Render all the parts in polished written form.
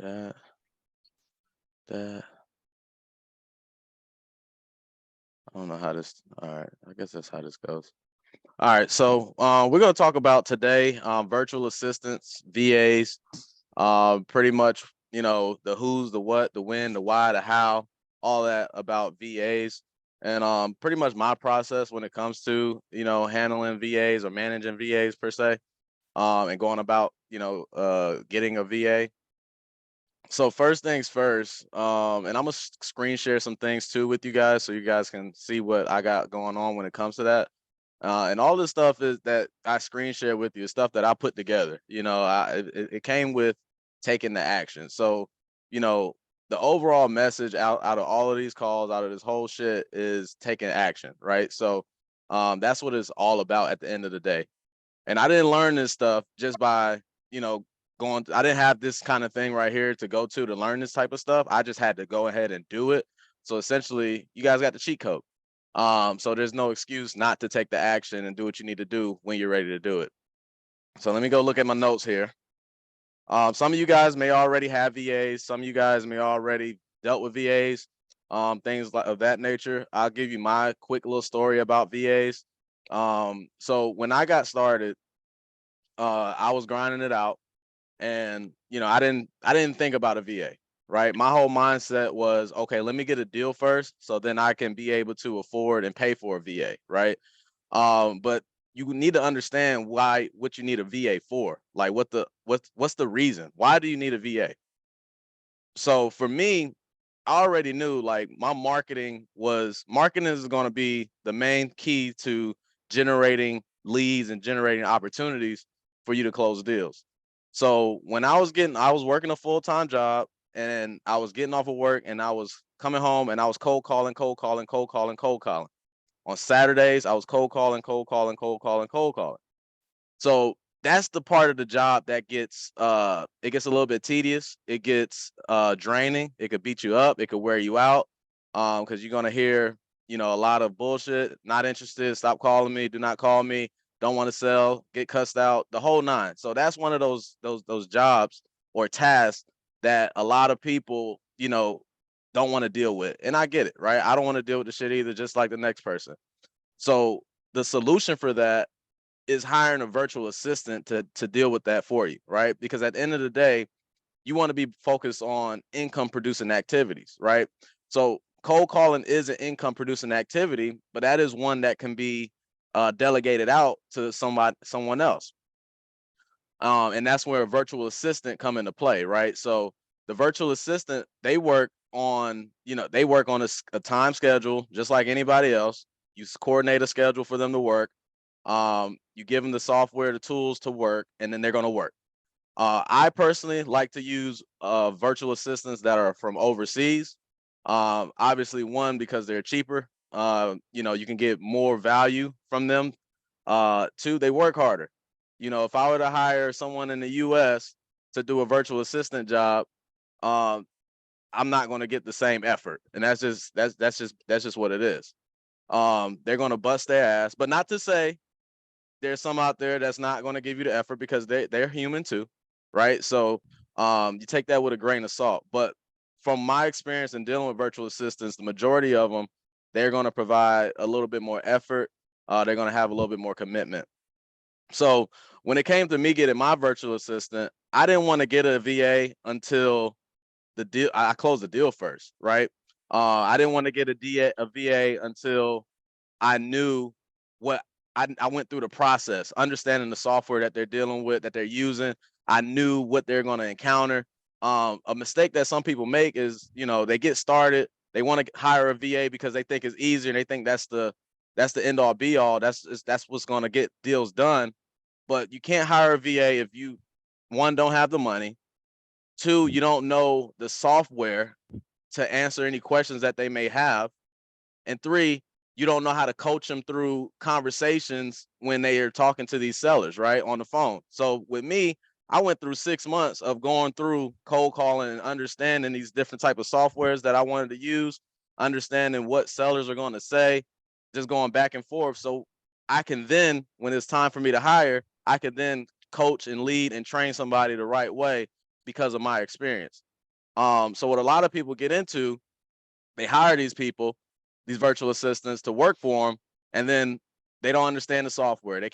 that. I don't know how this. All right, I guess that's how this goes. All right, so we're gonna talk about today virtual assistants, VAs, pretty much, the who's, the what, the when, the why, the how, all that about VAs, and pretty much my process when it comes to handling VAs or managing VAs per se, and going about getting a VA. So first things first, and I'm gonna screen share some things too with you guys so you guys can see what I got going on when it comes to that. And all this stuff is that I screen share with you, stuff that I put together. It came with taking the action. So, you know, the overall message out of all of these calls, out of this whole shit, is taking action, right? So, that's what it's all about at the end of the day. And I didn't learn this stuff just by, going. I didn't have this kind of thing right here to go to learn this type of stuff. I just had to go ahead and do it. So essentially, you guys got the cheat code. So there's no excuse not to take the action and do what you need to do when you're ready to do it. So let me go look at my notes here. Some of you guys may already have VAs. Some of you guys may already dealt with VAs, things of that nature. I'll give you my quick little story about VAs. So when I got started, I was grinding it out, and I didn't think about a VA. Right, my whole mindset was, okay, let me get a deal first, so then I can be able to afford and pay for a VA. Right, but you need to understand what you need a VA for. Like, what's the reason? Why do you need a VA? So for me, I already knew, like, my marketing is going to be the main key to generating leads and generating opportunities for you to close deals. So when I was working a full-time job, and I was getting off of work, and I was coming home, and I was cold calling, cold calling, cold calling, cold calling. On Saturdays, I was cold calling, cold calling, cold calling, cold calling. So that's the part of the job that it gets a little bit tedious. It gets draining. It could beat you up. It could wear you out. Because you're gonna hear, a lot of bullshit. Not interested. Stop calling me. Do not call me. Don't want to sell. Get cussed out. The whole nine. So that's one of those jobs or tasks that a lot of people, don't want to deal with. And I get it, right? I don't want to deal with the shit either, just like the next person. So the solution for that is hiring a virtual assistant to deal with that for you, right? Because at the end of the day, you want to be focused on income producing activities, right? So cold calling is an income producing activity, but that is one that can be delegated out to someone else. And that's where a virtual assistant come into play, right? So the virtual assistant, they work on a time schedule just like anybody else. You coordinate a schedule for them to work. You give them the software, the tools to work, and then they're going to work. I personally like to use virtual assistants that are from overseas. Obviously, one, because they're cheaper. You can get more value from them. Two, they work harder. If I were to hire someone in the U.S. to do a virtual assistant job, um, I'm not going to get the same effort, and that's just what it is. They're going to bust their ass, but not to say there's some out there that's not going to give you the effort, because they're human too, right? So you take that with a grain of salt. But from my experience in dealing with virtual assistants, the majority of them, they're going to provide a little bit more effort. They're going to have a little bit more commitment. So when it came to me getting my virtual assistant, I didn't want to get a VA until the deal. I closed the deal first, right? I didn't want to get a VA until I knew what I went through the process, understanding the software that they're dealing with, that they're using. I knew what they're going to encounter. A mistake that some people make is, they get started, they want to hire a VA because they think it's easier, and they think that's the end all be all. That's what's going to get deals done. But you can't hire a VA if you, one, don't have the money, two, you don't know the software to answer any questions that they may have, and three, you don't know how to coach them through conversations when they are talking to these sellers, right, on the phone. So with me, I went through 6 months of going through cold calling and understanding these different type of softwares that I wanted to use, understanding what sellers are going to say, just going back and forth. So I can then, when it's time for me to hire, I can then coach and lead and train somebody the right way because of my experience. So what a lot of people get into, they hire these people, these virtual assistants to work for them, and then they don't understand the software. They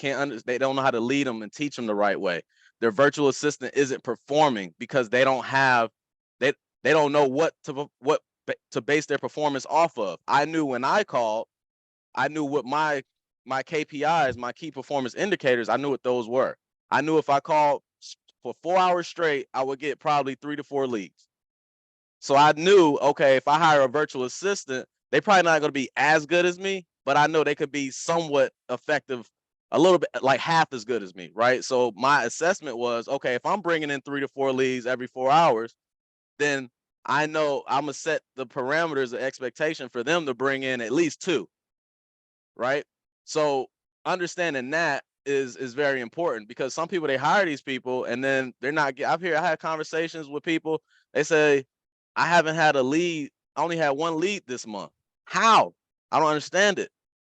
don't know how to lead them and teach them the right way. Their virtual assistant isn't performing because they don't know what to base their performance off of. I knew when I called, I knew what my KPIs, my key performance indicators, I knew what those were. I knew if I called for 4 hours straight, I would get probably 3 to 4 leads. So I knew, okay, if I hire a virtual assistant, they probably not going to be as good as me, but I know they could be somewhat effective, a little bit like half as good as me, right? So my assessment was, okay, if I'm bringing in 3 to 4 leads every 4 hours, then I know I'm gonna set the parameters of expectation for them to bring in at least 2, right? So understanding that is very important, because some people, they hire these people and then they're not. I had conversations with people. They say, I haven't had a lead. I only had 1 lead this month. How? I don't understand it,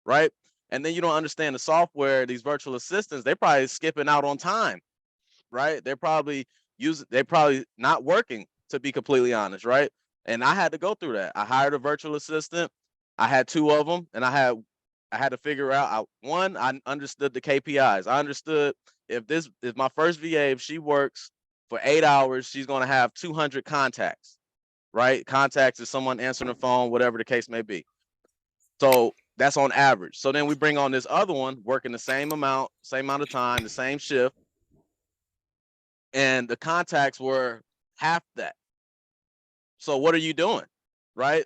right? And then you don't understand the software. These virtual assistants, they probably skipping out on time, right? They're probably not working, to be completely honest, right? And I had to go through that. I hired a virtual assistant. I had 2 of them, and I had to figure out. One, I understood the KPIs. I understood if my first VA, if she works for 8 hours, she's going to have 200 contacts, right? Contacts is someone answering the phone, whatever the case may be. So that's on average. So then we bring on this other one working the same amount of time, the same shift, and the contacts were half that. So what are you doing, right?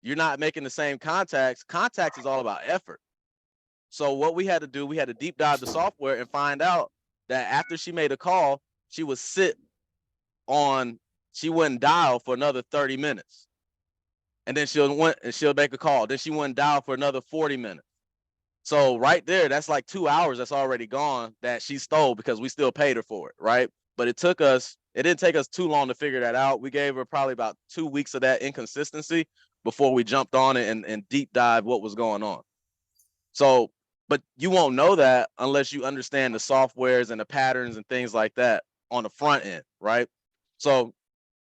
You're not making the same contacts. Contacts is all about effort. So what we had to do, we had to deep dive the software and find out that after she made a call, she would she wouldn't dial for another 30 minutes. And then she'll make a call. Then she wouldn't dial for another 40 minutes. So right there, that's like 2 hours that's already gone that she stole, because we still paid her for it, right? But it didn't take us too long to figure that out. We gave her probably about 2 weeks of that inconsistency before we jumped on it and deep dive what was going on. So, but you won't know that unless you understand the softwares and the patterns and things like that on the front end, right? So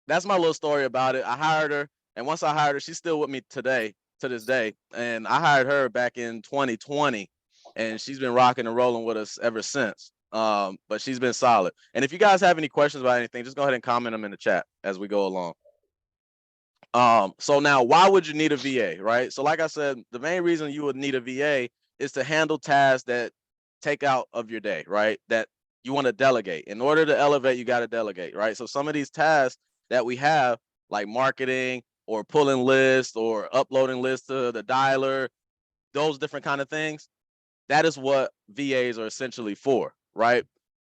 that's my little story about it. I hired her, and once I hired her, she's still with me to this day. And I hired her back in 2020, and she's been rocking and rolling with us ever since. But she's been solid. And if you guys have any questions about anything, just go ahead and comment them in the chat as we go along. So now, why would you need a VA, right? So like I said, the main reason you would need a VA is to handle tasks that take out of your day, right? That you want to delegate. In order to elevate, you got to delegate, right? So some of these tasks that we have, like marketing or pulling lists or uploading lists to the dialer, those different kind of things, that is what VAs are essentially for, right?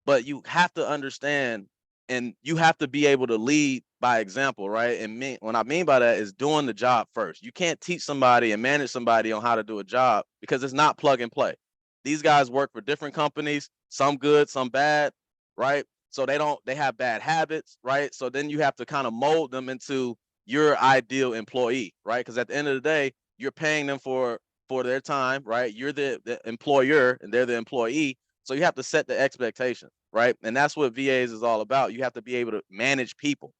But you have to understand, and you have to be able to lead by example, right? And what I mean by that is doing the job first. You can't teach somebody and manage somebody on how to do a job, because it's not plug and play. These guys work for different companies, some good, some bad, right? So they have bad habits, right? So then you have to kind of mold them into your ideal employee, right? Because at the end of the day, you're paying them for their time, right? You're the employer and they're the employee. So you have to set the expectations, right? And that's what VAs is all about. You have to be able to manage people.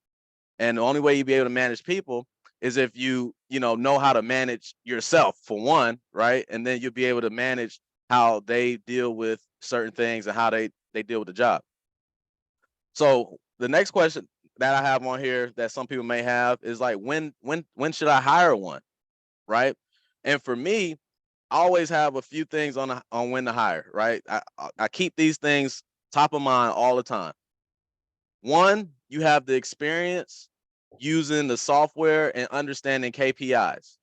And the only way you be able to manage people is if you know how to manage yourself, for one, right? And then you'll be able to manage how they deal with certain things and how they deal with the job. So the next question that I have on here that some people may have is like, when should I hire one, right? And for me, I always have a few things on when to hire, right? I keep these things top of mind all the time. One, you have the experience using the software and understanding KPIs.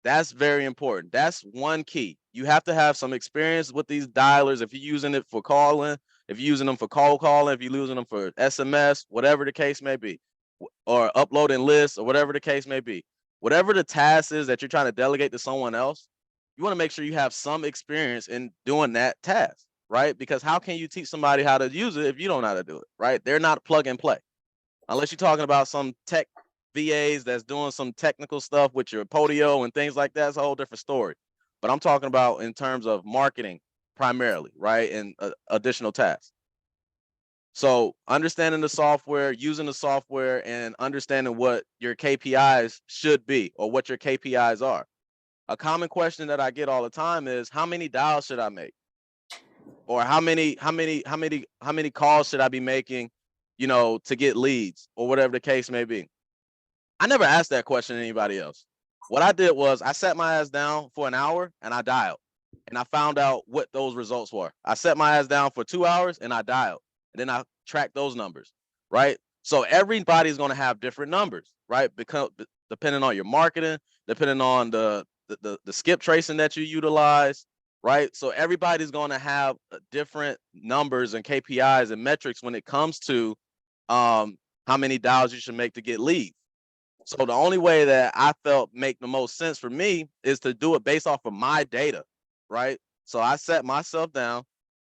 That's very important. That's one key. You have to have some experience with these dialers. If you're using it for calling, if you're using them for cold calling, if you're using them for SMS, whatever the case may be, or uploading lists, or whatever the case may be, whatever the task is that you're trying to delegate to someone else, you want to make sure you have some experience in doing that task, right? Because how can you teach somebody how to use it if you don't know how to do it, right? They're not plug and play. Unless you're talking about some tech VAs that's doing some technical stuff with your Podio and things like that, it's a whole different story. But I'm talking about in terms of marketing primarily, right? And additional tasks. So understanding the software, using the software, and understanding what your KPIs should be or what your KPIs are. A common question that I get all the time is, how many dials should I make? Or how many calls should I be making, to get leads or whatever the case may be? I never asked that question to anybody else. What I did was I sat my ass down for an hour and I dialed, and I found out what those results were. I sat my ass down for 2 hours and I dialed, and then I tracked those numbers, right? So everybody's going to have different numbers, right? Because depending on your marketing, depending on the skip tracing that you utilize, right? So everybody's going to have different numbers and KPIs and metrics when it comes to how many dials you should make to get leads. So the only way that I felt make the most sense for me is to do it based off of my data, right? So I set myself down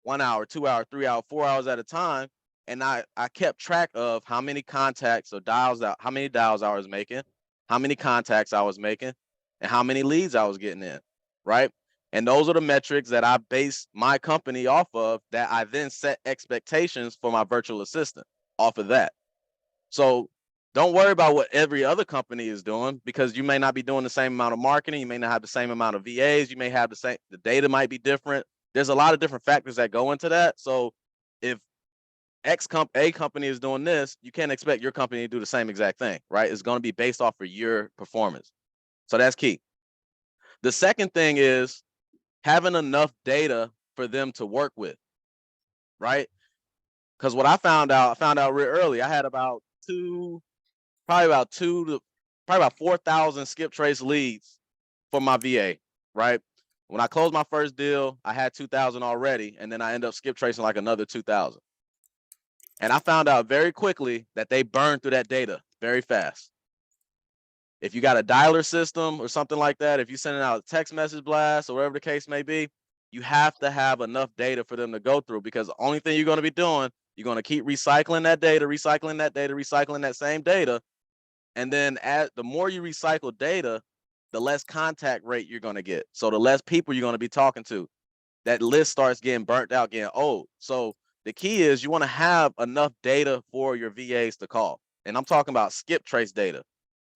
1 hour, 2 hour, 3 hour, 4 hours at a time, and I kept track of how many contacts or how many dials I was making, how many contacts I was making, and how many leads I was getting in, right? And those are the metrics that I base my company off of, that I then set expectations for my virtual assistant off of that. So don't worry about what every other company is doing, because you may not be doing the same amount of marketing. You may not have the same amount of VAs. You may have the data might be different. There's a lot of different factors that go into that. So if a company is doing this, you can't expect your company to do the same exact thing, right? It's going to be based off of your performance. So that's key. The second thing is having enough data for them to work with, right? Because what I found out real early. I had probably about 4,000 skip trace leads for my VA, right? When I closed my first deal, I had 2,000 already, and then I ended up skip tracing like another 2,000. And I found out very quickly that they burn through that data very fast. If you got a dialer system or something like that, if you're sending out a text message blast or whatever the case may be, you have to have enough data for them to go through, because the only thing you're going to be doing, you're going to keep recycling that data, recycling that same data. And then the more you recycle data, the less contact rate you're going to get. So the less people you're going to be talking to. That list starts getting burnt out, getting old. So the key is you want to have enough data for your VAs to call. And I'm talking about skip trace data,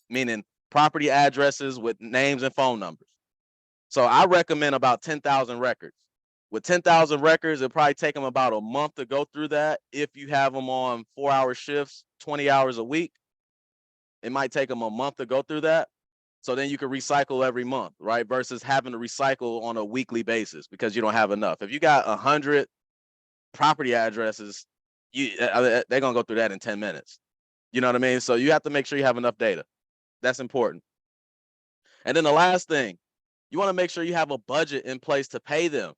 meaning property addresses with names and phone numbers. So I recommend about 10,000 records. With 10,000 records, it'll probably take them about a month to go through that. If you have them on 4-hour shifts, 20 hours a week, it might take them a month to go through that. So then you can recycle every month, right? Versus having to recycle on a weekly basis because you don't have enough. If you got 100 property addresses, they're going to go through that in 10 minutes. You know what I mean? So you have to make sure you have enough data. That's important. And then the last thing, you want to make sure you have a budget in place to pay them.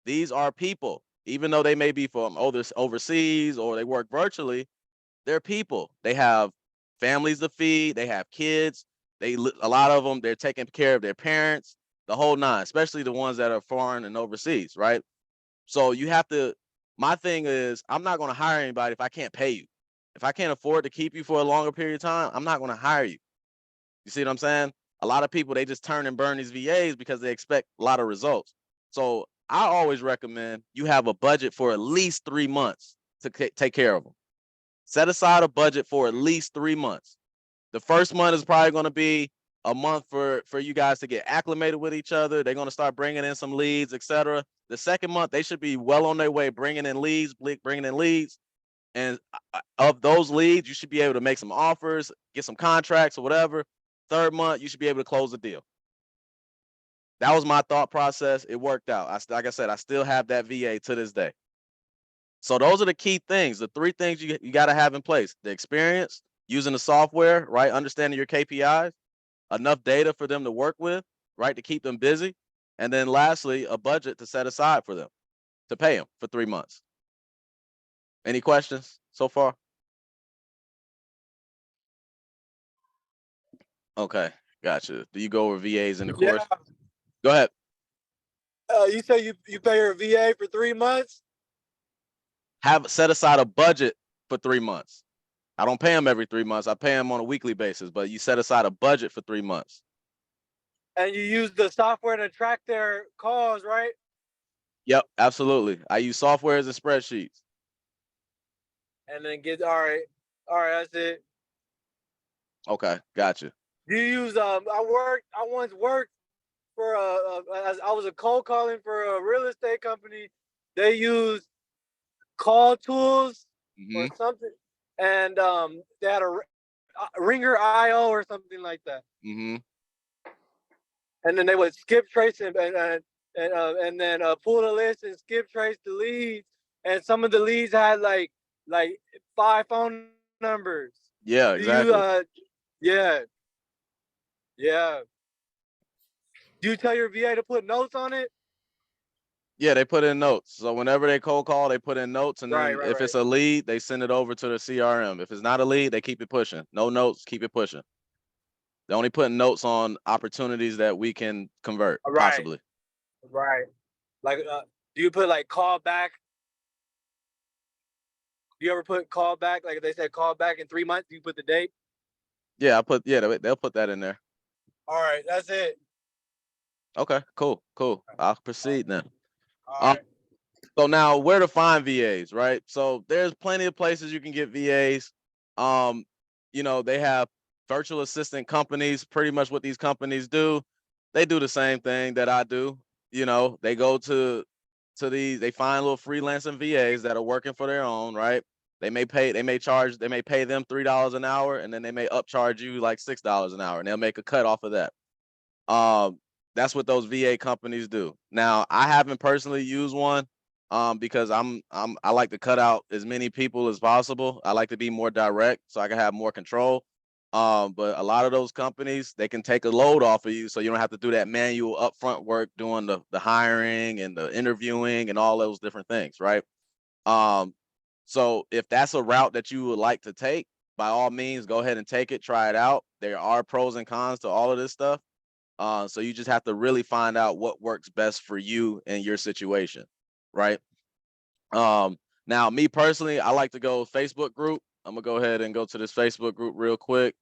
These are people, even though they may be from overseas or they work virtually, they're people. They have families to feed. They have kids. A lot of them, they're taking care of their parents, the whole nine, especially the ones that are foreign and overseas, right? So you have to, my thing is, I'm not going to hire anybody if I can't pay you. If I can't afford to keep you for a longer period of time, I'm not going to hire you. You see what I'm saying? A lot of people, they just turn and burn these VAs because they expect a lot of results. So I always recommend you have a budget for at least 3 months to take care of them. Set aside a budget for at least 3 months. The first month is probably going to be a month for you guys to get acclimated with each other. They're going to start bringing in some leads, etc. The second month, they should be well on their way bringing in leads. And of those leads, you should be able to make some offers, get some contracts or whatever. Third month, you should be able to close the deal. That was my thought process. It worked out. Like I said, I still have that VA to this day. So those are the key things, the 3 things you got to have in place: the experience, using the software, right? Understanding your KPIs, enough data for them to work with, right? To keep them busy. And then lastly, a budget to set aside for them to pay them for 3 months. Any questions so far? Okay, gotcha. Do you go over VAs in the course? Go ahead. You say you pay your VA for 3 months? Have set aside a budget for 3 months. I don't pay them every 3 months. I pay them on a weekly basis, but you set aside a budget for 3 months. And you use the software to track their calls, right? Yep, absolutely. I use softwares and spreadsheets. and then get all right, that's it. Okay, gotcha. Do you use I once worked for I was a cold calling for a real estate company. They used call tools Mm-hmm. or something, and they had a Ringer IO or something like that. Mm-hmm. And then they would skip trace and then pull the list and skip trace the leads. And some of the leads had like 5 phone numbers. Yeah, Do you exactly. yeah, yeah. Do you tell your VA to put notes on it? Yeah, they put in notes. So whenever they cold call, they put in notes, and Right, then right, if right. it's a lead, they send it over to the CRM. If it's not a lead, they keep it pushing. No notes, keep it pushing. They're only putting notes on opportunities that we can convert, Right, possibly. right. Like do you put like call back? Do you ever put call back? Like if they said call back in 3 months, do you put the date? Yeah, they'll put that in there. All right, that's it. Okay, cool, cool. I'll proceed then. All Um, right. so now where to find VAs, right? So there's plenty of places you can get VAs. Um, they have virtual assistant companies. Pretty much what these companies do, they do the same thing that I do. They go to these, they find little freelancing VAs that are working for their own, right? They may pay them $3 an hour, and then they may upcharge you like $6 an hour, and they'll make a cut off of that. Um, that's what those VA companies do. Now, I haven't personally used one because I like to cut out as many people as possible. I like to be more direct so I can have more control. But a lot of those companies, they can take a load off of you so you don't have to do that manual upfront work doing the hiring and the interviewing and all those different things, right? Um, so if that's a route that you would like to take, by all means, go ahead and take it, try it out. There are pros and cons to all of this stuff. So you just have to really find out what works best for you and your situation, right? Now, me personally, I like to go Facebook group. I'm gonna go ahead and go to this Facebook group real quick.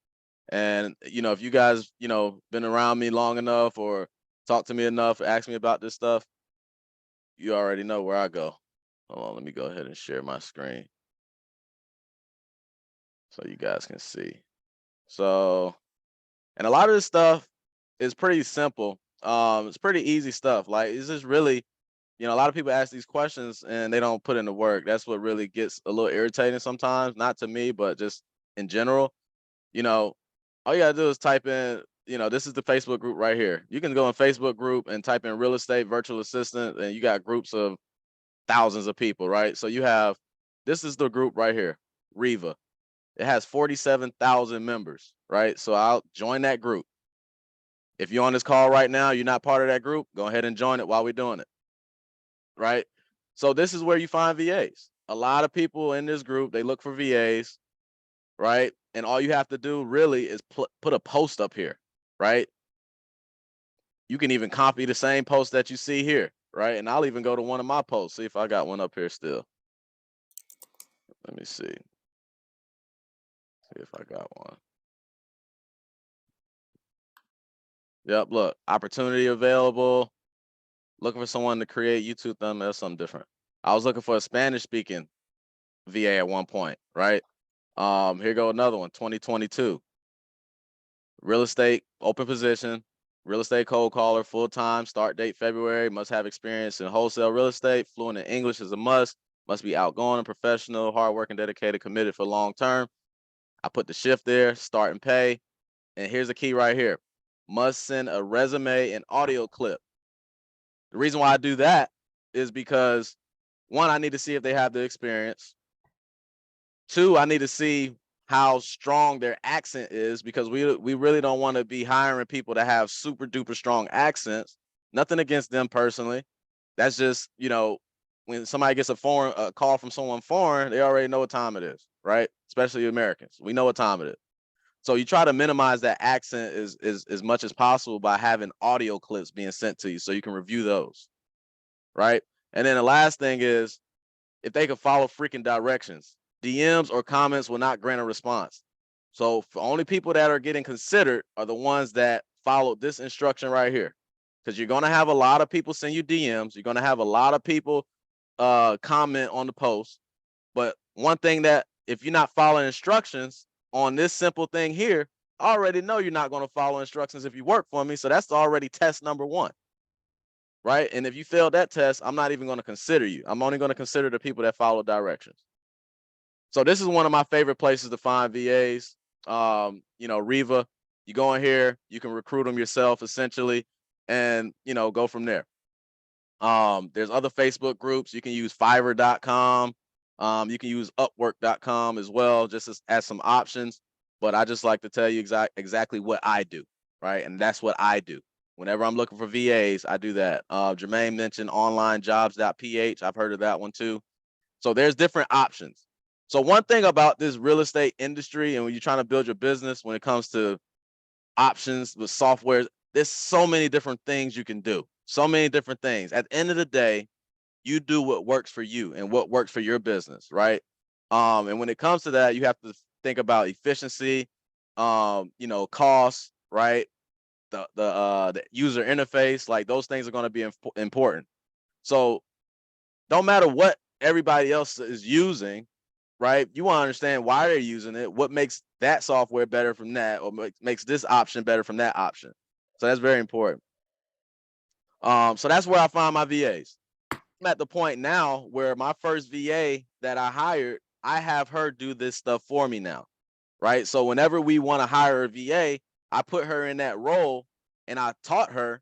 And if you guys, been around me long enough or talk to me enough, ask me about this stuff, you already know where I go. Hold on, let me go ahead and share my screen so you guys can see. So, and a lot of this stuff is pretty simple. It's pretty easy stuff. Like it's just really, a lot of people ask these questions and they don't put in the work. That's what really gets a little irritating sometimes. Not to me, but just in general. You know, all you gotta do is type in, this is the Facebook group right here. You can go in Facebook group and type in real estate virtual assistant, and you got groups of thousands of people, right? So this is the group right here, Riva. It has 47,000 members, right? So I'll join that group. If you're on this call right now, you're not part of that group, go ahead and join it while we're doing it, right? So this is where you find VAs. A lot of people in this group, they look for VAs, right? And all you have to do really is put a post up here, right? You can even copy the same post that you see here, right? And I'll even go to one of my posts, see if I got one up here still. Let me see. See if I got one. Yep, look, opportunity available. Looking for someone to create YouTube thumbnail. That's something different. I was looking for a Spanish speaking VA at one point, right? Here go another one, 2022. Real estate, open position, real estate cold caller, full time, start date February, must have experience in wholesale real estate, fluent in English is a must be outgoing and professional, hardworking, dedicated, committed for long term. I put the shift there, start and pay. And here's the key right here, must send a resume and audio clip. The reason why I do that is because one, I need to see if they have the experience. Two, I need to see how strong their accent is because we really don't want to be hiring people that have super duper strong accents. Nothing against them personally. That's just, when somebody gets a call from someone foreign, they already know what time it is, right? Especially Americans. We know what time it is. So you try to minimize that accent as much as possible by having audio clips being sent to you so you can review those, right? And then the last thing is if they could follow freaking directions. DMs or comments will not grant a response. So for only people that are getting considered are the ones that follow this instruction right here. Because you're gonna have a lot of people send you DMs. You're gonna have a lot of people comment on the post. But one thing that if you're not following instructions on this simple thing here, I already know you're not going to follow instructions if you work for me. So that's already test number one, right? And if you fail that test, I'm not even going to consider you. I'm only going to consider the people that follow directions. So this is one of my favorite places to find VAs. Riva, you go in here, you can recruit them yourself essentially, and go from there. There's other Facebook groups. You can use Fiverr.com. You can use Upwork.com as well, just as some options. But I just like to tell you exactly what I do, right? And that's what I do. Whenever I'm looking for VAs, I do that. Jermaine mentioned onlinejobs.ph. I've heard of that one too. So there's different options. So one thing about this real estate industry, and when you're trying to build your business, when it comes to options with software, there's so many different things you can do. So many different things. At the end of the day, you do what works for you and what works for your business, right? And when it comes to that, you have to think about efficiency, cost, right? The user interface, like those things are going to be important. So don't matter what everybody else is using, right? You want to understand why they're using it, what makes that software better from that, or makes this option better from that option. So that's very important. So that's where I find my VAs. I'm at the point now where my first VA that I hired, I have her do this stuff for me now, right? So whenever we want to hire a VA, I put her in that role and I taught her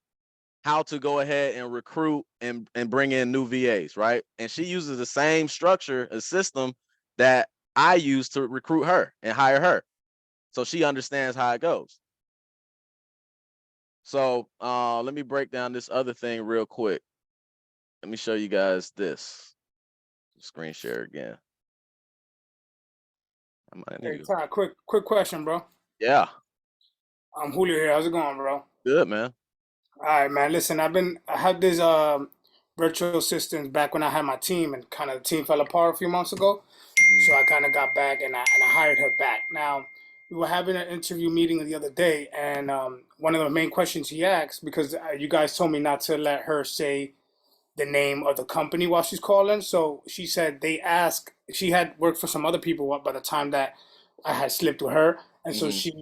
how to go ahead and recruit and bring in new VAs, right? And she uses the same structure, a system that I use to recruit her and hire her. So she understands how it goes. So let me break down this other thing real quick. Let me show you guys this. Screen share again. Hey, Ty, quick question, bro. Yeah. I'm Julio here. How's it going, bro? Good, man. All right, man. Listen, I had this virtual assistant back when I had my team, and kind of the team fell apart a few months ago. So I kind of got back and I hired her back. Now we were having an interview meeting the other day, and one of the main questions he asked, because you guys told me not to let her say the name of the company while she's calling. So she said she had worked for some other people by the time that I had slipped with her, and so she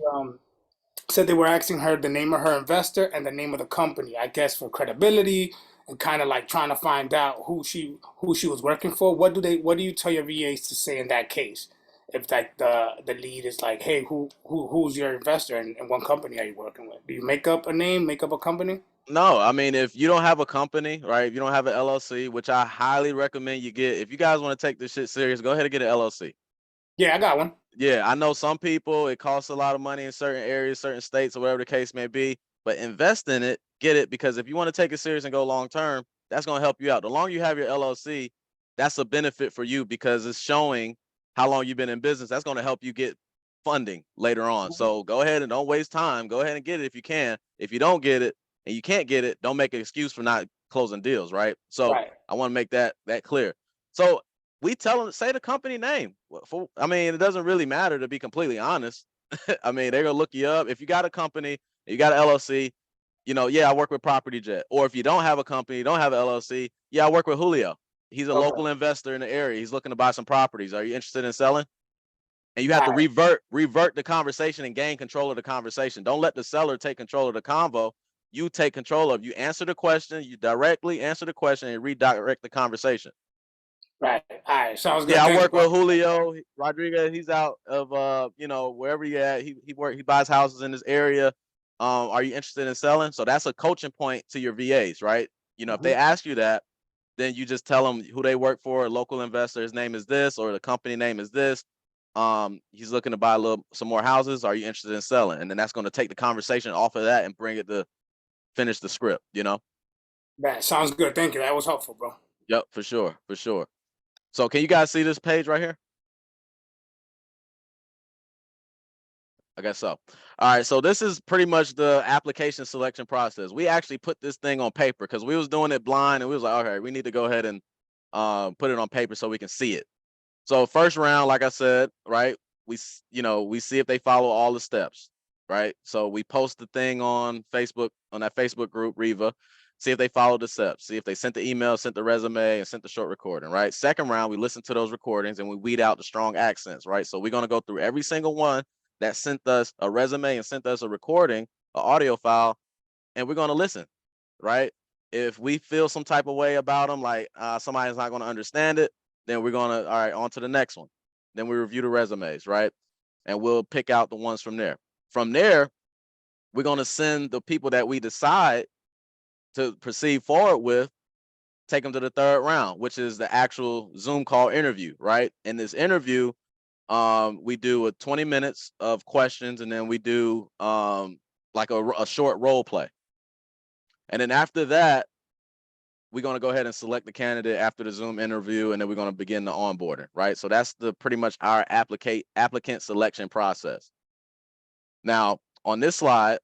said they were asking her the name of her investor and the name of the company, I guess for credibility and kind of like trying to find out who she was working for. What do you tell your VAs to say in that case? If like the lead is like, hey, who's your investor and what company are you working with? Do you make up a name, make up a company? No, I mean, if you don't have a company, right? If you don't have an LLC, which I highly recommend you get, if you guys want to take this shit serious, go ahead and get an LLC. Yeah, I got one. Yeah, I know some people, it costs a lot of money in certain areas, certain states, or whatever the case may be, but invest in it, get it, because if you want to take it serious and go long term, that's going to help you out. The longer you have your LLC, that's a benefit for you because it's showing how long you've been in business. That's going to help you get funding later on. So go ahead and don't waste time. Go ahead and get it if you can. If you don't get it and you can't get it, don't make an excuse for not closing deals, right? So Right. I want to make that clear. So we tell them, say the company name. I mean, it doesn't really matter, to be completely honest. I mean, they're gonna look you up. If you got a company, you got an LLC, yeah, I work with Property Jet. Or if you don't have a company, you don't have an LLC, yeah, I work with Julio. He's a local investor in the area. He's looking to buy some properties. Are you interested in selling? And you have to revert the conversation and gain control of the conversation. Don't let the seller take control of the convo. You take control of. You answer the question. You directly answer the question and redirect the conversation. Right. All right. Sounds good. Yeah, I Thank work you, with Julio Rodriguez. He's out of wherever he at. He buys houses in this area. Are you interested in selling? So that's a coaching point to your VAs, right? If they ask you that, then you just tell them who they work for, a local investor, his name is this, or the company name is this. He's looking to buy some more houses. Are you interested in selling? And then that's going to take the conversation off of that and bring it to finish the script, That sounds good. Thank you. That was helpful, bro. Yep, for sure. So can you guys see this page right here? I guess so. All right, so this is pretty much the application selection process. We actually put this thing on paper because we was doing it blind and we was like, okay, we need to go ahead and put it on paper so we can see it. So first round, like I said, right, we see if they follow all the steps, right? So we post the thing on Facebook, on that Facebook group, Riva. see if they followed the steps, see if they sent the email, sent the resume, and sent the short recording, right? Second round, we listen to those recordings and we weed out the strong accents, right? So we're going to go through every single one that sent us a resume and sent us a recording, an audio file, and we're going to listen, right? If we feel some type of way about them, like somebody's not going to understand it, then we're going to, all right, on to the next one. Then we review the resumes, right? And we'll pick out the ones from there. From there, we're going to send the people that we decide to proceed forward with, take them to the third round, which is the actual Zoom call interview, right? In this interview, we do a 20 minutes of questions, and then we do like a short role play. And then after that, we're going to go ahead and select the candidate after the Zoom interview, and then we're going to begin the onboarding, right? So that's the pretty much our applicant selection process. Now, on this slide,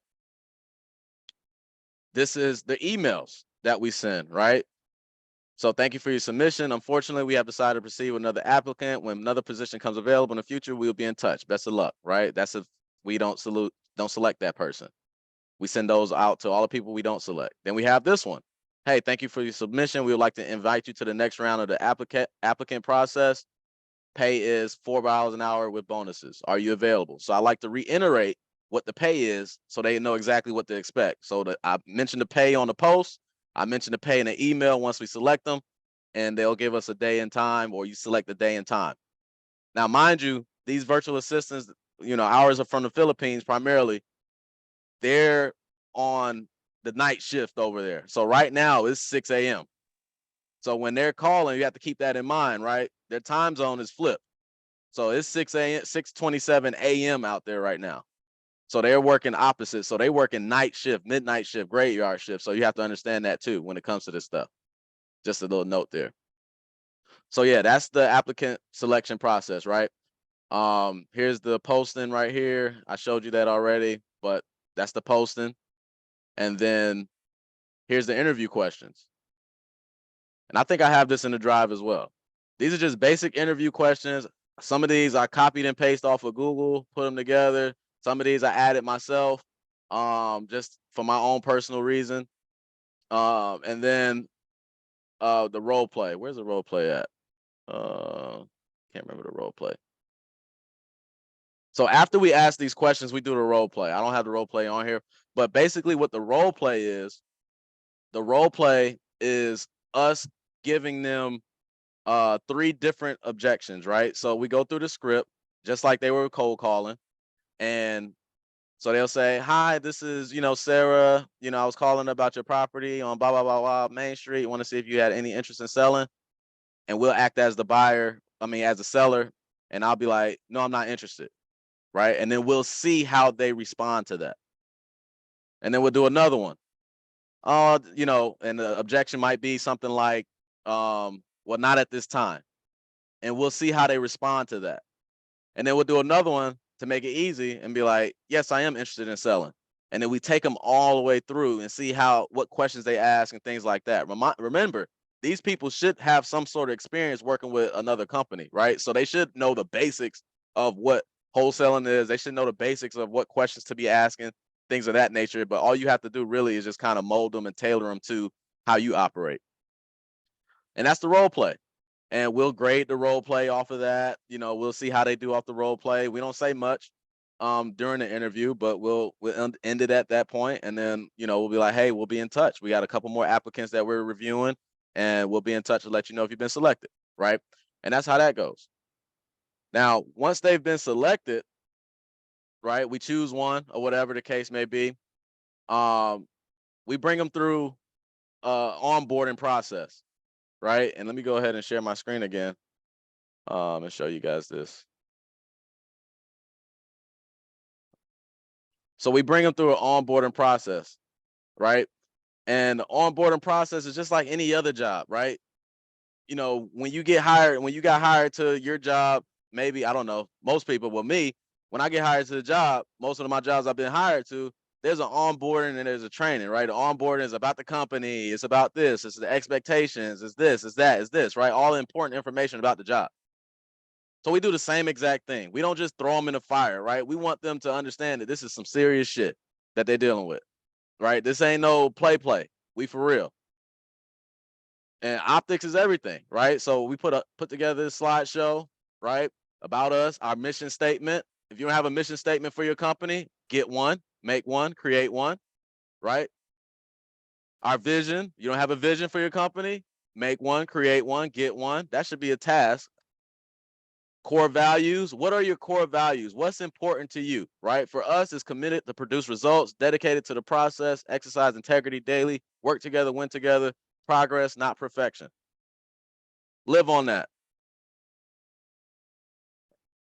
this is the emails that we send, right? So thank you for your submission. Unfortunately, we have decided to proceed with another applicant. When another position comes available in the future, we'll be in touch. Best of luck, right? That's if we don't select that person. We send those out to all the people we don't select. Then we have this one. Hey, thank you for your submission. We would like to invite you to the next round of the applicant process. Pay is $4 an hour with bonuses. Are you available? So I like to reiterate what the pay is so they know exactly what to expect. So I mentioned the pay on the post. I mentioned the pay in the email once we select them, and they'll give us a day and time, or you select the day and time. Now, mind you, these virtual assistants, ours are from the Philippines primarily. They're on the night shift over there. So right now it's 6 a.m. So when they're calling, you have to keep that in mind, right? Their time zone is flipped. So it's 6:27 a.m. out there right now. So they're working opposite. So they work in night shift, midnight shift, graveyard shift. So you have to understand that too when it comes to this stuff. Just a little note there. So yeah, that's the applicant selection process, right? Here's the posting right here. I showed you that already, but that's the posting. And then here's the interview questions. And I think I have this in the drive as well. These are just basic interview questions. Some of these I copied and pasted off of Google, put them together. Some of these I added myself, just for my own personal reason. And then the role play. Where's the role play at? Can't remember the role play. So after we ask these questions, we do the role play. I don't have the role play on here, but basically what the role play is us giving them 3 different objections, right? So we go through the script just like they were cold calling. And so they'll say, hi, this is, Sarah, I was calling about your property on blah, blah, blah, blah, Main Street. Want to see if you had any interest in selling. And we'll act as the buyer, as the seller. And I'll be like, no, I'm not interested. Right. And then we'll see how they respond to that. And then we'll do another one. And the objection might be something like, well, not at this time. And we'll see how they respond to that. And then we'll do another one to make it easy and be like, yes, I am interested in selling. And then we take them all the way through and see what questions they ask and things like that. Remember, these people should have some sort of experience working with another company, right? So they should know the basics of what wholesaling is. They should know the basics of what questions to be asking, things of that nature. But all you have to do really is just kind of mold them and tailor them to how you operate. And that's the role play. And we'll grade the role play off of that. We'll see how they do off the role play. We don't say much during the interview, but we'll end it at that point. And then, we'll be like, hey, we'll be in touch. We got a couple more applicants that we're reviewing, and we'll be in touch to let you know if you've been selected, right? And that's how that goes. Now, once they've been selected, right, we choose one or whatever the case may be. We bring them through onboarding process. Right. And let me go ahead and share my screen again and show you guys this. So we bring them through an onboarding process, right? And the onboarding process is just like any other job, right? When you got hired to your job, maybe, I don't know, most people, well, me, when I get hired to the job, most of my jobs I've been hired to, there's an onboarding and there's a training, right? The onboarding is about the company. It's about this. It's the expectations. It's this. It's that. It's this, right? All important information about the job. So we do the same exact thing. We don't just throw them in the fire, right? We want them to understand that this is some serious shit that they're dealing with, right? This ain't no play. We for real. And optics is everything, right? So we put together this slideshow, right? About us, our mission statement. If you don't have a mission statement for your company, get one, make one, create one, right? Our vision, you don't have a vision for your company, make one, create one, get one. That should be a task. Core values, what are your core values? What's important to you, right? For us, it's committed to produce results, dedicated to the process, exercise integrity daily, work together, win together, progress, not perfection. Live on that.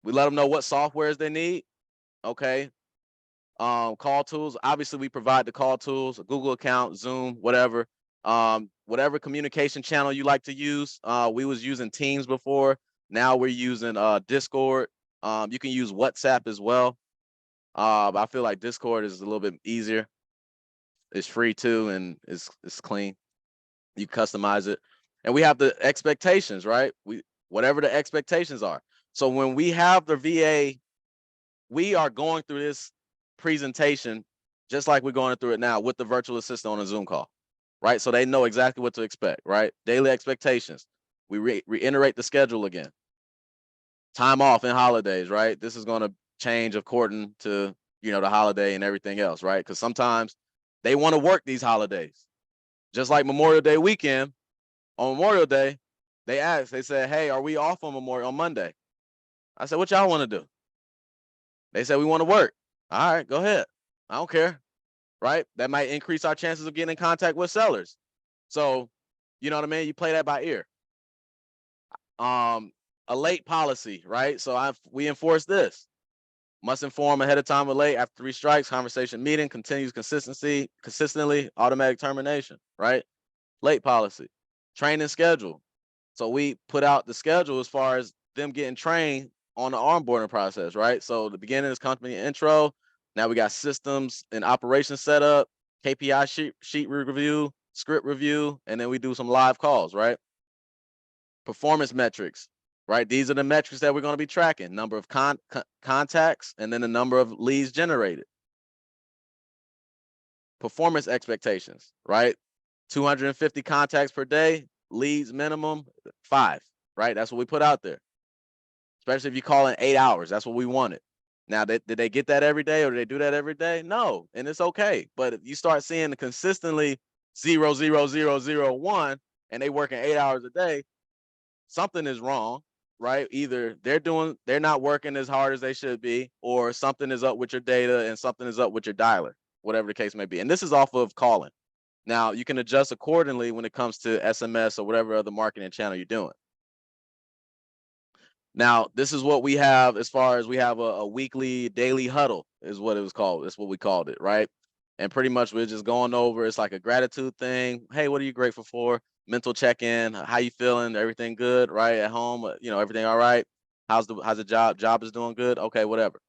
We let them know what softwares they need. Okay. Call tools. Obviously, we provide the call tools, a Google account, Zoom, whatever. Whatever communication channel you like to use. We was using Teams before. Now we're using Discord. You can use WhatsApp as well. I feel like Discord is a little bit easier. It's free too, and it's clean. You customize it, and we have the expectations, right? Whatever the expectations are. So when we have the VA, we are going through this presentation just like we're going through it now with the virtual assistant on a Zoom call, right? So they know exactly what to expect, right? Daily expectations. We reiterate the schedule again. Time off and holidays, right? This is going to change according to, the holiday and everything else, right? Because sometimes they want to work these holidays. Just like Memorial Day weekend, on Memorial Day, they said, hey, are we off on Monday? I said, what y'all want to do? They said, we want to work. All right, go ahead. I don't care, right? That might increase our chances of getting in contact with sellers. So, you know what I mean? You play that by ear. A late policy, right? So we enforce this. Must inform ahead of time or late. After 3 strikes, conversation meeting, continues consistently, automatic termination, right? Late policy. Training schedule. So we put out the schedule as far as them getting trained on the onboarding process, right? So the beginning is company intro. Now we got systems and operations set up, KPI sheet review, script review, and then we do some live calls, right? Performance metrics, right? These are the metrics that we're going to be tracking: number of contacts, and then the number of leads generated. Performance expectations, right? 250 contacts per day, leads minimum 5, right? That's what we put out there. Especially if you call in 8 hours, that's what we wanted. Now, did they get that every day, or do they do that every day? No, and it's okay. But if you start seeing the consistently 0, 0, 0, 0, 1, and they working 8 hours a day, something is wrong, right? Either they're not working as hard as they should be, or something is up with your data and something is up with your dialer, whatever the case may be. And this is off of calling. Now, you can adjust accordingly when it comes to SMS or whatever other marketing channel you're doing. Now, this is what we have as far as we have a weekly, daily huddle is what it was called. That's what we called it, right? And pretty much we're just going over, it's like a gratitude thing. Hey, what are you grateful for? Mental check-in. How you feeling? Everything good, right? At home, everything all right? How's the job? Job is doing good? Okay, whatever.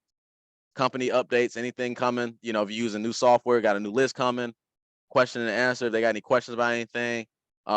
Company updates, anything coming, if you use a new software, got a new list coming, question and answer. If they got any questions about anything,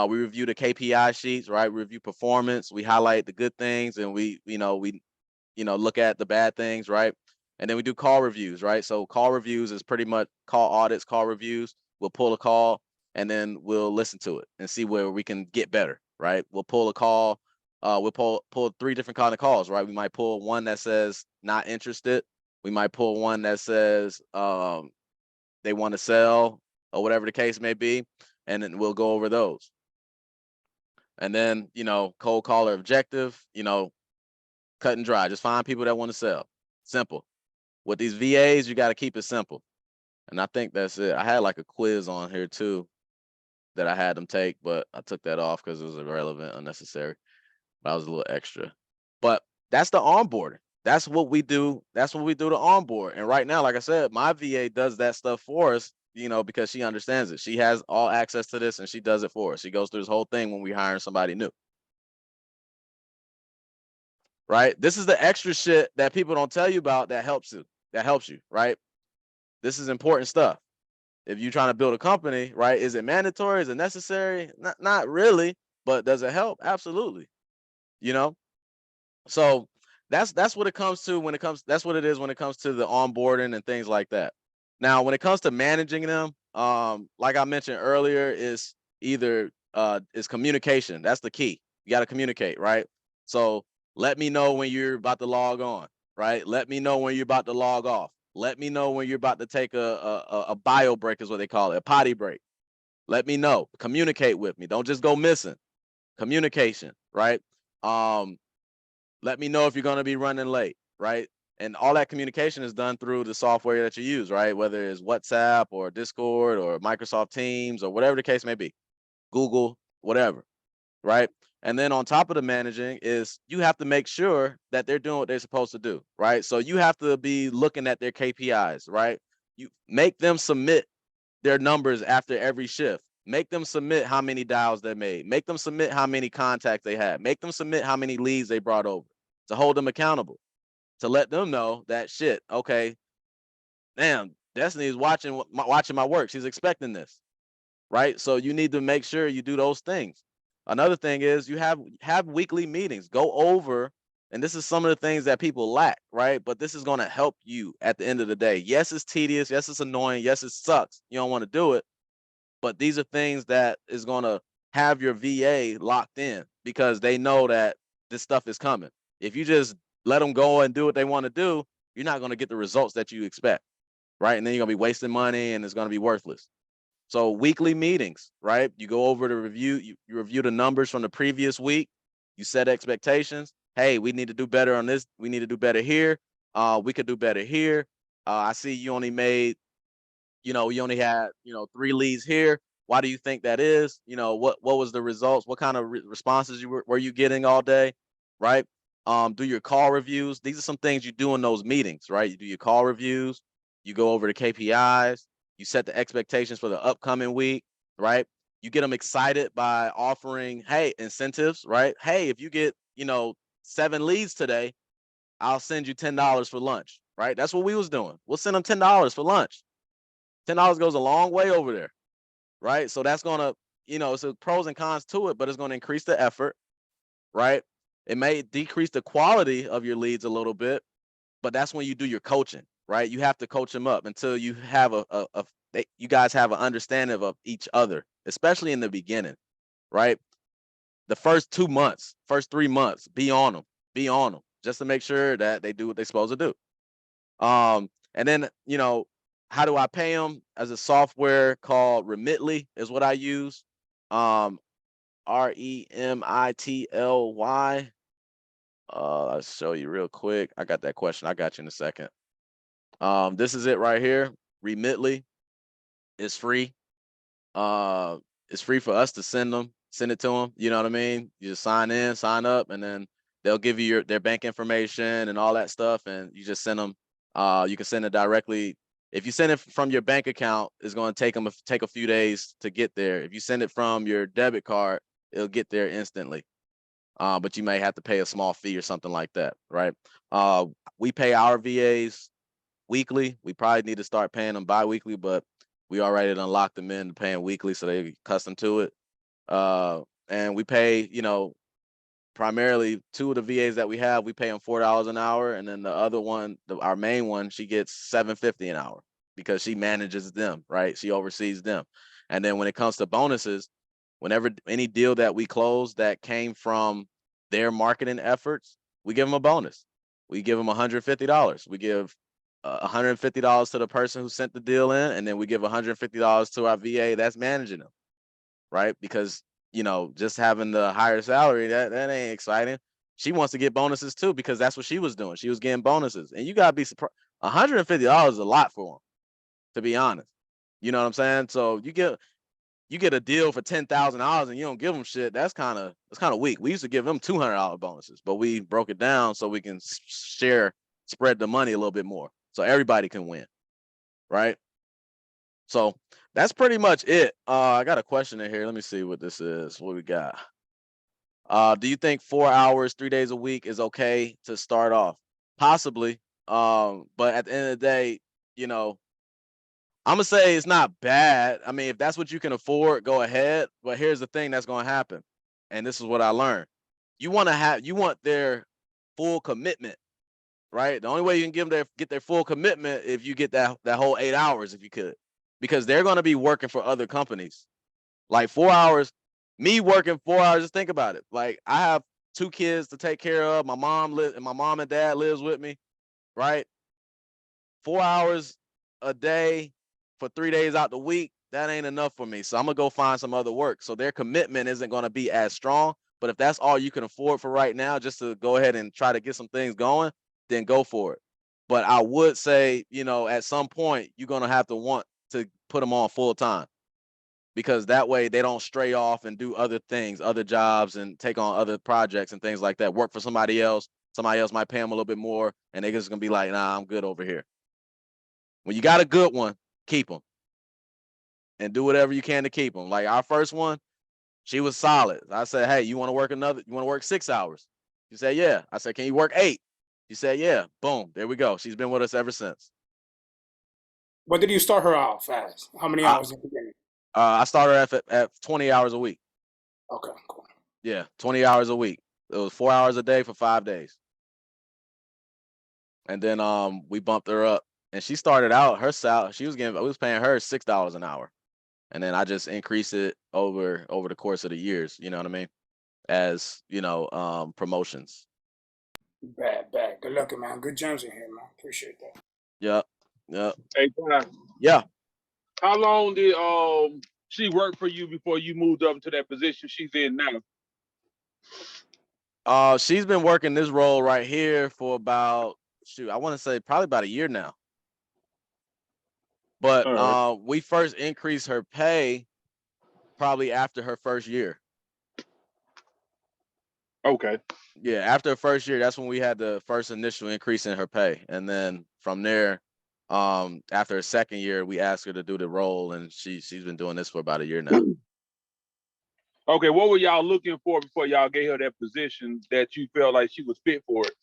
we review the KPI sheets, right? We review performance. We highlight the good things, and we look at the bad things, right? And then we do call reviews, right? So call reviews is pretty much call audits, call reviews. We'll pull a call and then we'll listen to it and see where we can get better, right? We'll pull a call. We'll pull 3 different kind of calls, right? We might pull one that says not interested. We might pull one that says they want to sell, or whatever the case may be, and then we'll go over those. And then, cold caller objective, cut and dry. Just find people that want to sell. Simple. With these VAs, you got to keep it simple. And I think that's it. I had like a quiz on here too that I had them take, but I took that off because it was irrelevant, unnecessary. But I was a little extra. But that's the onboarding. That's what we do. That's what we do to onboard. And right now, like I said, my VA does that stuff for us, because she understands it. She has all access to this and she does it for us. She goes through this whole thing when we hire somebody new. Right? This is the extra shit that people don't tell you about that helps you, right? This is important stuff. If you're trying to build a company, right? Is it mandatory? Is it necessary? Not really, but does it help? Absolutely. So that's what it comes to that's what it is when it comes to the onboarding and things like that. Now, when it comes to managing them, like I mentioned earlier, is either is communication. That's the key. You got to communicate, right? So let me know when you're about to log on, right? Let me know when you're about to log off. Let me know when you're about to take a bio break, is what they call it, a potty break. Let me know. Communicate with me. Don't just go missing. Communication, right? Um, let me know if you're going to be running late, right? And all that communication is done through the software that you use, right? Whether it's WhatsApp or Discord or Microsoft Teams or whatever the case may be, Google, whatever, right? And then on top of the managing is you have to make sure that they're doing what they're supposed to do, right? So you have to be looking at their KPIs, right? You make them submit their numbers after every shift. Make them submit how many dials they made. Make them submit how many contacts they had. Make them submit how many leads they brought over to hold them accountable, to let them know that shit, okay, damn, Destiny is watching my work. She's expecting this, right? So you need to make sure you do those things. Another thing is you have weekly meetings. Go over, and this is some of the things that people lack, right? But this is going to help you at the end of the day. Yes, it's tedious. Yes, it's annoying. Yes, it sucks. You don't want to do it, but these are things that is going to have your VA locked in because they know that this stuff is coming. If you just let them go and do what they want to do, you're not going to get the results that you expect, right? And then you're going to be wasting money and it's going to be worthless. So weekly meetings, right? You go over to review, you review the numbers from the previous week, you set expectations. Hey, we need to do better on this. We need to do better here. We could do better here. I see you only made, you only had, 3 leads here. Why do you think that is? What was the results? What kind of responses were you getting all day, right? Do your call reviews. These are some things you do in those meetings, right? You do your call reviews. You go over the KPIs. You set the expectations for the upcoming week, right? You get them excited by offering, hey, incentives, right? Hey, if you get, 7 leads today, I'll send you $10 for lunch, right? That's what we was doing. We'll send them $10 for lunch. $10 goes a long way over there, right? So that's gonna, it's a pros and cons to it, but it's gonna increase the effort, right? It may decrease the quality of your leads a little bit, but that's when you do your coaching, right? You have to coach them up until you have you guys have an understanding of each other, especially in the beginning, right? The first 2 months, first 3 months, be on them, just to make sure that they do what they're supposed to do. And then, how do I pay them? As a software called Remitly is what I use. Remitly. I'll show you real quick. I got that question. I got you in a second. This is it right here. Remitly is free. It's free for us to send it to them. You know what I mean? You just sign in, sign up, and then they'll give you their bank information and all that stuff, and you just send them. You can send it directly. If you send it from your bank account, it's going to take a few days to get there. If you send it from your debit card, it'll get there instantly. But you may have to pay a small fee or something like that, right? We pay our VAs weekly. We probably need to start paying them bi-weekly, but we already done locked them in to paying weekly, so they're accustomed to it. And we pay, primarily 2 of the VAs that we have, we pay them $4 an hour, and then the other one, our main one, she gets $7.50 an hour because she manages them, right? She oversees them. And then when it comes to bonuses, whenever any deal that we close that came from their marketing efforts, we give them a bonus. We give them $150. We give $150 to the person who sent the deal in, and then we give $150 to our VA that's managing them, right? Because just having the higher salary, that ain't exciting. She wants to get bonuses too because that's what she was doing. She was getting bonuses, and you gotta be surprised. $150 is a lot for them, to be honest. You know what I'm saying? So you get a deal for $10,000 and you don't give them shit. That's kind of weak. We used to give them $200 bonuses, but we broke it down so we can spread the money a little bit more, so everybody can win, right? So that's pretty much it. I got a question in here. Let me see what this is. What we got? Do you think 4 hours, 3 days a week is okay to start off? Possibly. But at the end of the day, I'm gonna say it's not bad. I mean, if that's what you can afford, go ahead. But here's the thing that's gonna happen, and this is what I learned. You want their full commitment. right? The only way you can get their full commitment if you get that whole 8 hours, if you could, because they're going to be working for other companies. Like 4 hours, me working 4 hours. Just think about it. Like I have 2 kids to take care of. My mom and dad lives with me, right? 4 hours a day for 3 days out the week, that ain't enough for me. So I'm gonna go find some other work. So their commitment isn't gonna be as strong. But if that's all you can afford for right now, just to go ahead and try to get some things going, then go for it. But I would say, at some point, you're gonna have to want to put them on full time, because that way they don't stray off and do other things, other jobs, and take on other projects and things like that. Work for somebody else. Somebody else might pay them a little bit more, and they're just gonna be like, nah, I'm good over here. When you got a good one, keep them and do whatever you can to keep them. Like our first one, she was solid. I said, hey, you want to work 6 hours? She said, yeah. I said, can you work 8? She said, yeah. Boom. There we go. She's been with us ever since. What did you start her off as? How many hours in the beginning? I started at 20 hours a week. Okay, cool. Yeah, 20 hours a week. It was 4 hours a day for 5 days. And then we bumped her up, and she started out her salary. We was paying her $6 an hour, and then I just increased it over the course of the years. You know what I mean? As promotions. Bad. Good looking, man. Good gems in here, man. Appreciate that. Yep. Hey, Ty, Yeah. how long did she work for you before you moved up to that position she's in now? She's been working this role right here for about, I want to say probably about a year now. But we first increased her pay probably after her first year. Okay. Yeah, after her first year, that's when we had the first initial increase in her pay. And then from there, after her second year, we asked her to do the role, and she's been doing this for about a year now. Okay, what were y'all looking for before y'all gave her that position that you felt like she was fit for it?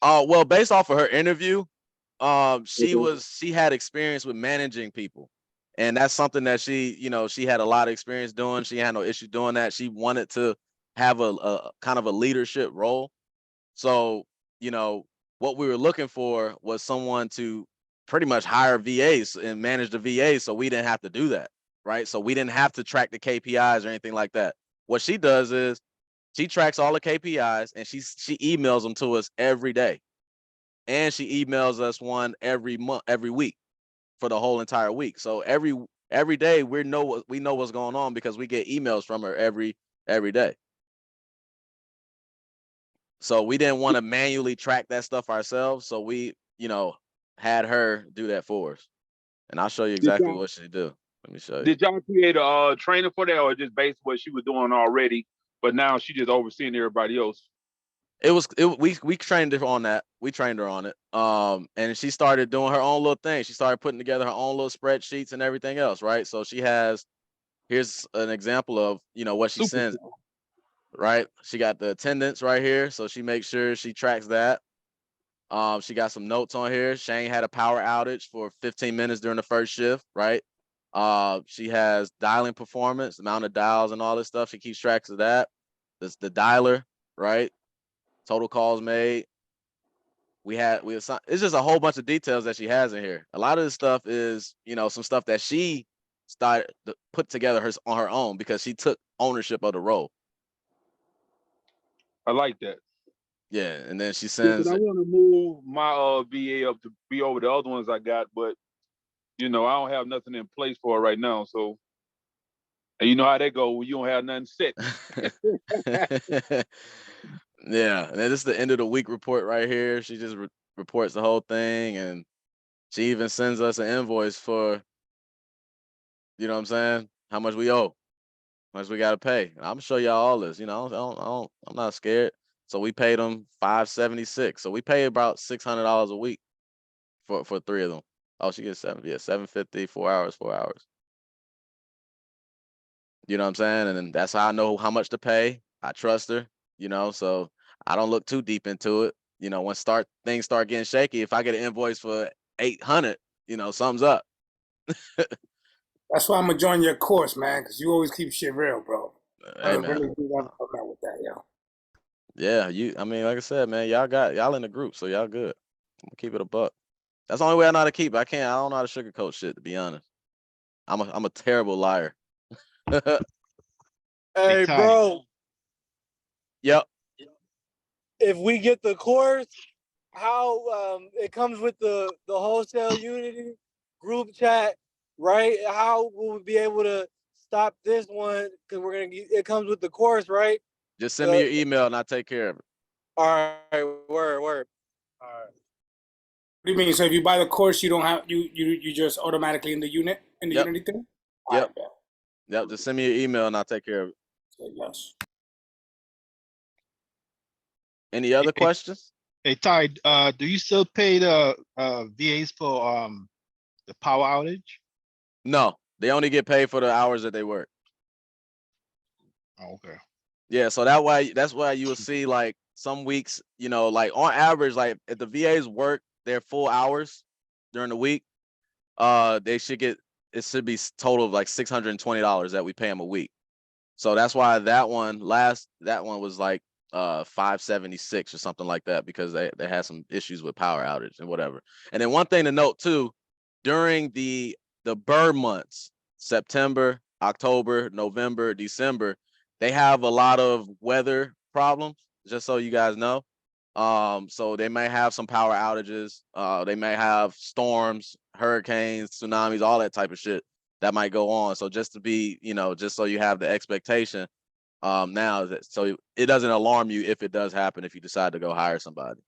Well, based off of her interview, she had experience with managing people, and that's something that she had a lot of experience doing. She had no issue doing that. She wanted to have a kind of a leadership role. So, what we were looking for was someone to pretty much hire VAs and manage the VAs, so we didn't have to do that, right? So we didn't have to track the KPIs or anything like that. What she does is she tracks all the KPIs, and she emails them to us every day. And she emails us one every week for the whole entire week. So every day we know what's going on, because we get emails from her every day. So we didn't want to manually track that stuff ourselves. So we, had her do that for us. And I'll show you exactly what she do. Let me show you. Did y'all create a trainer for that, or just based on what she was doing already, but now she just overseeing everybody else? We trained her on that. We trained her on it. And she started doing her own little thing. She started putting together her own little spreadsheets and everything else, right? So here's an example of, what she sends, right? She got the attendance right here. So she makes sure she tracks that. She got some notes on here. Shane had a power outage for 15 minutes during the first shift, right? She has dialing performance, the amount of dials and all this stuff. She keeps tracks of that. This the dialer, right? Total calls made. It's just a whole bunch of details that she has in here. A lot of this stuff is, some stuff that she started to put together on her own, because she took ownership of the role. I like that. Yeah, and then she sends. I want to move my VA up to be over the other ones I got, but I don't have nothing in place for it right now. So, and you know how that go when you don't have nothing set. Yeah, and this is the end of the week report right here. She just reports the whole thing, and she even sends us an invoice for, you know what I'm saying, how much we owe, how much we got to pay. I'm gonna show y'all all this. I'm not scared. So we paid them $576. So we pay about $600 a week for 3 of them. Oh, she gets $750, 4 hours, 4 hours. You know what I'm saying? And then that's how I know how much to pay. I trust her, so I don't look too deep into it. When things start getting shaky, if I get an invoice for 800, something's up. That's why I'm gonna join your course, man, because you always keep shit real, bro. Hey, I man. really do want to come out with that, yo. Yeah, I mean, like I said, man, y'all in the group, so y'all good. I'm gonna keep it a buck. That's the only way I know how to keep it. I don't know how to sugarcoat shit, to be honest. I'm a terrible liar. Hey, Hey, Ty. bro, Yep. if we get the course, how it comes with the wholesale unity group chat, right? How will we be able to stop this one? Because we're gonna get, it comes with the course, right? Just send me your email and I'll take care of it. All right, word. All right. What do you mean? So if you buy the course, you don't have you just automatically in the Yep. Unity thing? Yep. All right, Yep. Just send me your email and I'll take care of it. yes. Any other questions? Hey, Ty, do you still pay the VAs for the power outage? No, they only get paid for the hours that they work. Oh, okay. Yeah, so that's why you will see like some weeks, like on average, like if the VAs work their full hours during the week, it should be total of like $620 that we pay them a week. So that's why that one was like 576 or something like that, because they had some issues with power outage and whatever. And then one thing to note too, during the BRRRR months, September, October, November, December, they have a lot of weather problems, just so you guys know. So they may have some power outages, they may have storms, hurricanes, tsunamis, all that type of shit that might go on. So just to be, just so you have the expectation, now that so it doesn't alarm you if it does happen, if you decide to go hire somebody.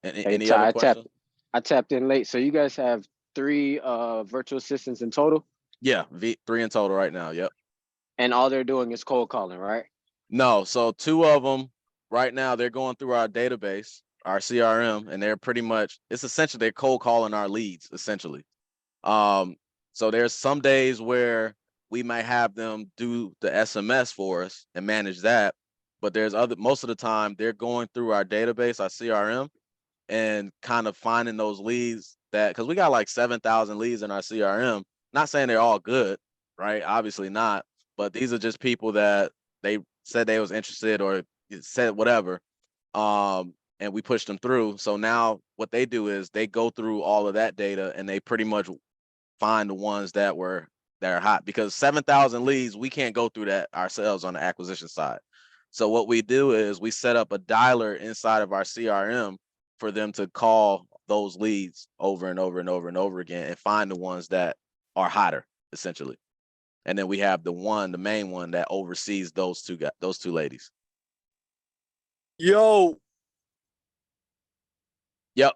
Hey, Any Ty, other questions? I tapped in late. So you guys have 3 virtual assistants in total, Yeah, three in total right now. Yep. and all they're doing is cold calling, right? No, so 2 of them right now, they're going through our database, our CRM, and it's essentially they're cold calling our leads, essentially. So there's some days where we might have them do the SMS for us and manage that, but most of the time they're going through our database, our CRM, and kind of finding those leads because we got like 7,000 leads in our CRM. Not saying they're all good, right? Obviously not, but these are just people that they said they was interested or said whatever. And we pushed them through. So now what they do is they go through all of that data and they pretty much find the ones that are hot, because 7,000 leads, we can't go through that ourselves on the acquisition side. So what we do is we set up a dialer inside of our CRM for them to call those leads over and over and over and over again and find the ones that are hotter, essentially. And then we have the main one that oversees those two ladies. Yo, Yep.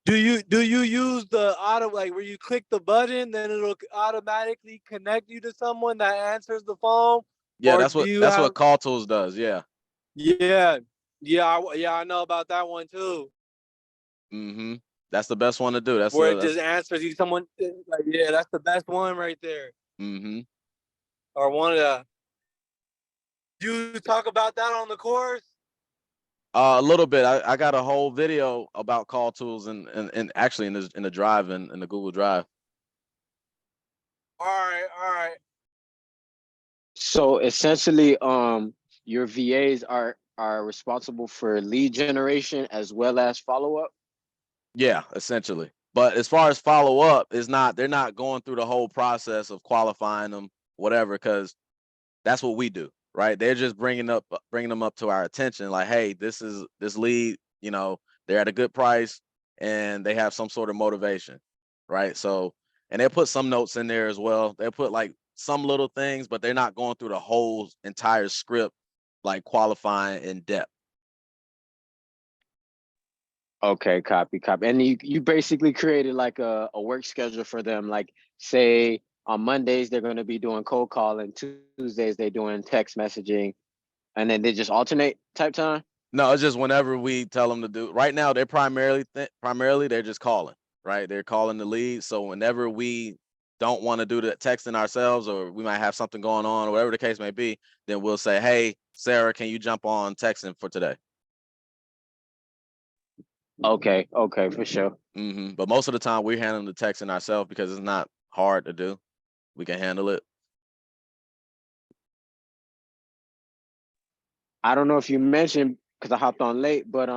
do you use the auto, like where you click the button, then it'll automatically connect you to someone that answers the phone? Yeah, Or that's do you what have? Call Tools does. Yeah. Yeah, I know about that one too. Mm-hmm. That's the best one to do. Where it just answers you someone, like, yeah, that's the best one right there. Mm-hmm. Or one of the. You talk about that on the course? A little bit. I got a whole video about Call Tools and actually in the drive in the Google Drive. All right. So essentially, your VAs are responsible for lead generation as well as follow up. Yeah, essentially. But as far as follow up, they're not going through the whole process of qualifying them, whatever, because that's what we do, right? They're just bringing them up to our attention, like, hey, this lead, they're at a good price and they have some sort of motivation, right? So, and they'll put some notes in there as well. They'll put like some little things, but they're not going through the whole entire script, like qualifying in depth. Okay, copy. And you basically created like a work schedule for them. Like, say on Mondays they're going to be doing cold calling, Tuesdays they're doing text messaging, and then they just alternate type time. No, it's just whenever we tell them to do. Right now, they're primarily they're just calling, right? They're calling the lead. So whenever we don't want to do the texting ourselves, or we might have something going on, or whatever the case may be, then we'll say, hey, Sarah, can you jump on texting for today? Okay, for sure. But most of the time we're handling the texting ourselves because it's not hard to do. We can handle it. I don't know if you mentioned, because I hopped on late, but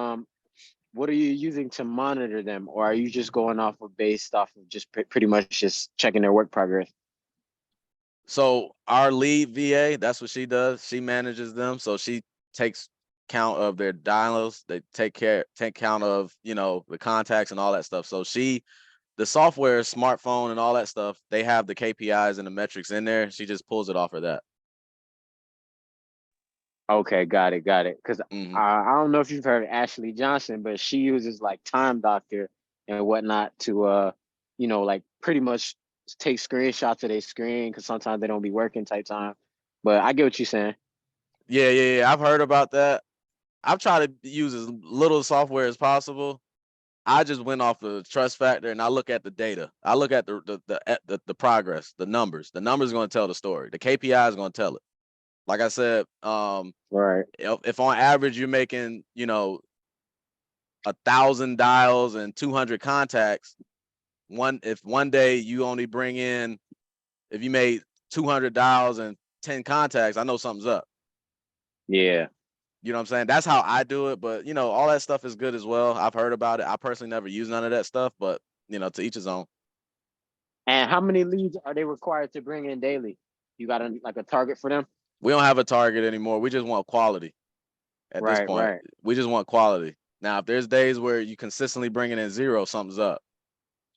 what are you using to monitor them, or are you just going off of based off of just pretty much just checking their work progress? So our lead VA, that's what she does. She manages them. So she takes count of their dials. They take count of, you know, the contacts and all that stuff. So the software, smartphone and all that stuff, they have the KPIs and the metrics in there. She just pulls it off of that. Okay, got it. Because Mhm. I don't know if you've heard of Ashley Johnson, but she uses like Time Doctor and whatnot to you know, like pretty much take screenshots of their screen because sometimes they don't be working type time. But I get what you're saying. Yeah. I've heard about that. I've tried to use as little software as possible. I just went off the trust factor and I look at the data. I look at the progress, the numbers. The numbers are going to tell the story. The KPI is going to tell it. Like I said, Right. if on average you're making, you know, 1,000 dials and 200 contacts, if one day you only bring in, if you made 200 dials and 10 contacts, I know something's up. Yeah. You know what I'm saying? That's how I do it. But, you know, all that stuff is good as well. I've heard about it. I personally never use none of that stuff, but, you know, to each his own. And how many leads are they required to bring in daily? You got like a target for them? We don't have a target anymore. We just want quality at this Right, point. right. We just want quality. Now, if there's days where you consistently bringing in zero, something's up.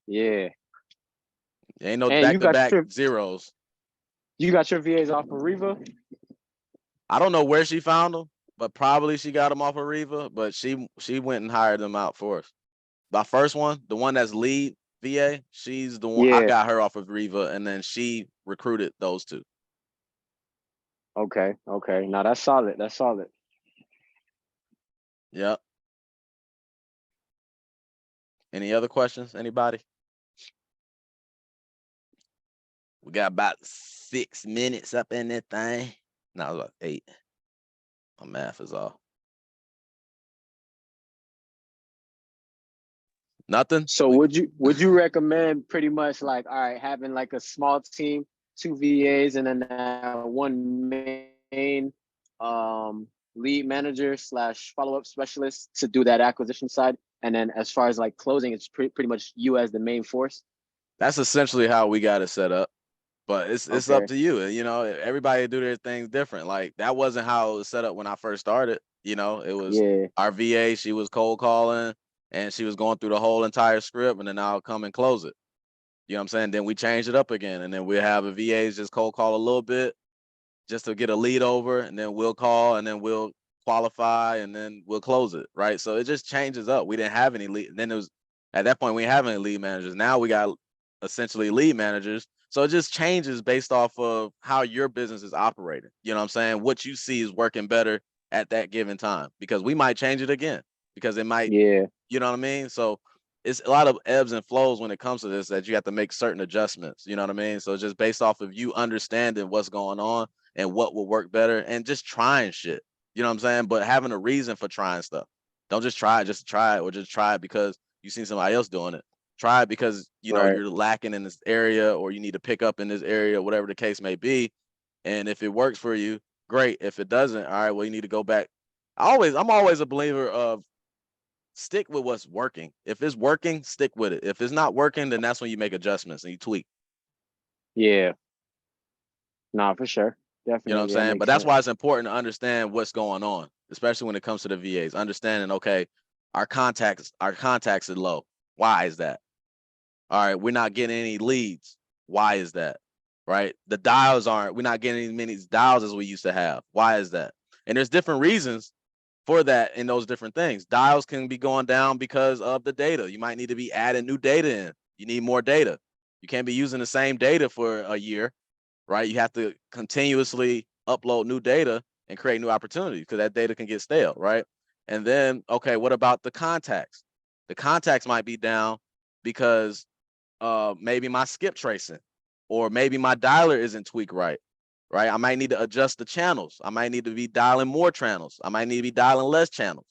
Yeah. Ain't no And back-to-back zeros. you got your VAs off of Reva? I don't know where she found them, but probably she got them off of Reva, but she went and hired them out for us. The first one, the one that's lead VA, she's the one. I Yeah. got her off of Reva, and then she recruited those two. Okay. Now that's solid. Yep. Any other questions? Anybody? We got about 6 minutes up in that thing. No, it was about 8. My math is off. Nothing? So would you recommend pretty much like, all right, having like a small team, 2 VAs, and then one main lead manager / follow-up specialist to do that acquisition side, and then as far as like closing, it's pretty much you as the main force? That's essentially how we got it set up. But it's Okay. up to you. You know, everybody do their things different. Like that wasn't how it was set up when I first started. You know, it was Yeah. our VA, she was cold calling and she was going through the whole entire script, and then I'll come and close it. You know what I'm saying? Then we changed it up again, and then we'll have a VA just cold call a little bit just to get a lead over, and then we'll call, and then we'll qualify, and then we'll close it. Right. So it just changes up. We didn't have any lead. Then it was at that point we didn't have any lead managers. Now we got essentially lead managers. So it just changes based off of how your business is operating. You know what I'm saying? What you see is working better at that given time, because we might change it again because it might, Yeah. you know what I mean? So it's a lot of ebbs and flows when it comes to this, that you have to make certain adjustments. You know what I mean? So it's just based off of you understanding what's going on and what will work better and just trying shit. You know what I'm saying? But having a reason for trying stuff. Don't just try it just to try it, or just try it because you seen somebody else doing it. Try it because, you know, Right. you're lacking in this area, or you need to pick up in this area, whatever the case may be. And if it works for you, great. If it doesn't, all right, well, you need to go back. I'm always a believer of stick with what's working. If it's working, stick with it. If it's not working, then that's when you make adjustments and you tweak. Yeah. Nah, for sure. You know what I'm Definitely. That saying? But makes that's sense. why it's important to understand what's going on, especially when it comes to the VAs. Understanding, okay, our contacts are low. Why is that? All right, we're not getting any leads. Why is that? Right? The dials we're not getting as many dials as we used to have. Why is that? And there's different reasons for that in those different things. Dials can be going down because of the data. You might need to be adding new data in. You need more data. You can't be using the same data for a year, right? You have to continuously upload new data and create new opportunities, because that data can get stale, right? And then, okay, what about the contacts? The contacts might be down because maybe my skip tracing, or maybe my dialer isn't tweaked right. I might need to adjust the channels. I might need to be dialing more channels. I might need to be dialing less channels.